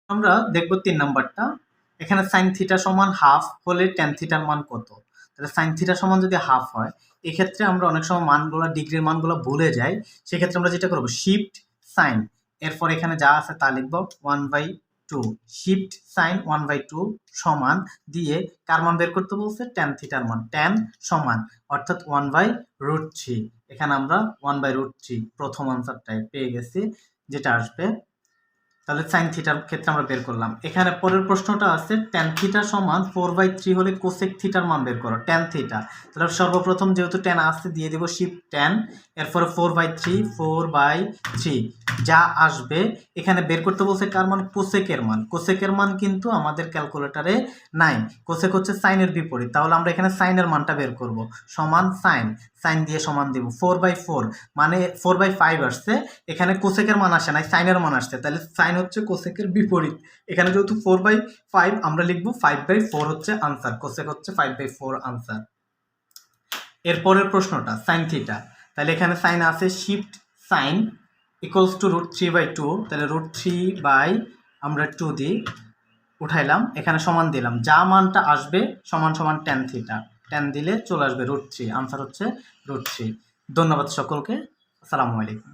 আমরা দেখব 3 নাম্বারটা। এখানে sin থিটা সমান হাফ হলে tan থিটার মান কত? তাহলে sin থিটা সমান যদি হাফ হয়, এক্ষেত্রে আমরা অনেক সময় মানগুলো ডিগ্রির মানগুলো ভুলে যাই। সেক্ষেত্রে আমরা যেটা করব শিফট সাইন, এরপর এখানে যা আছে তা লিখব 1/2, শিফট সাইন 1/2 সমান দিয়ে কার মান বের করতে বলছে? tan থিটার মান। tan সমান অর্থাৎ 1/√3। এখানে আমরা 1/√3 প্রথম আনসারটাই পেয়ে গেছি, যেটা আসবে। তাহলে সাইন থিটার ক্ষেত্রে আমরা বের করলাম। এখানে পরের প্রশ্নটা আছে ট্যান থিটা সমান 4/3 হলে কোসেক থিটার মান বের করো। ট্যান থিটা, তাহলে সর্বপ্রথম যেহেতু ট্যান আসছে দিয়ে দেব শিফট ট্যান, এরপরে 4/3 যা আসবে এখানে বের করতে বলছে কার মান? কোসেকের মান। কোসেকের মান কিন্তু আমাদের ক্যালকুলেটরে নাই। কোসেক হচ্ছে সাইনের বিপরীত, তাহলে আমরা এখানে সাইনের মানটা বের করব। সমান সাইন, সাইন দিয়ে সমান দেব 4/4 মানে 4/5 আসছে। এখানে কোসেকের মান আসে নাই, সাইনের মান আসছে, তাহলে সাইন হচ্ছে কোসেকের বিপরীত। এখানে যেহেতু 4/5 আমরা লিখবো 5/4 হচ্ছে আনসার। কোসেক হচ্ছে 5/4 আনসার। এরপরের প্রশ্নটা সাইন থিটা, তাহলে এখানে সাইন আছে শিফট সাইন ইকুয়ালস টু √3/2, তাহলে √3 আমরা 2 দিই, উঠাইলাম, এখানে সমান দিলাম, যা মানটা আসবে সমান সমান ট্যান থিটা। ট্যান দিলে চলে আসবে √3, আনসার হচ্ছে √3। ধন্যবাদ সকলকে, আসসালামু আলাইকুম।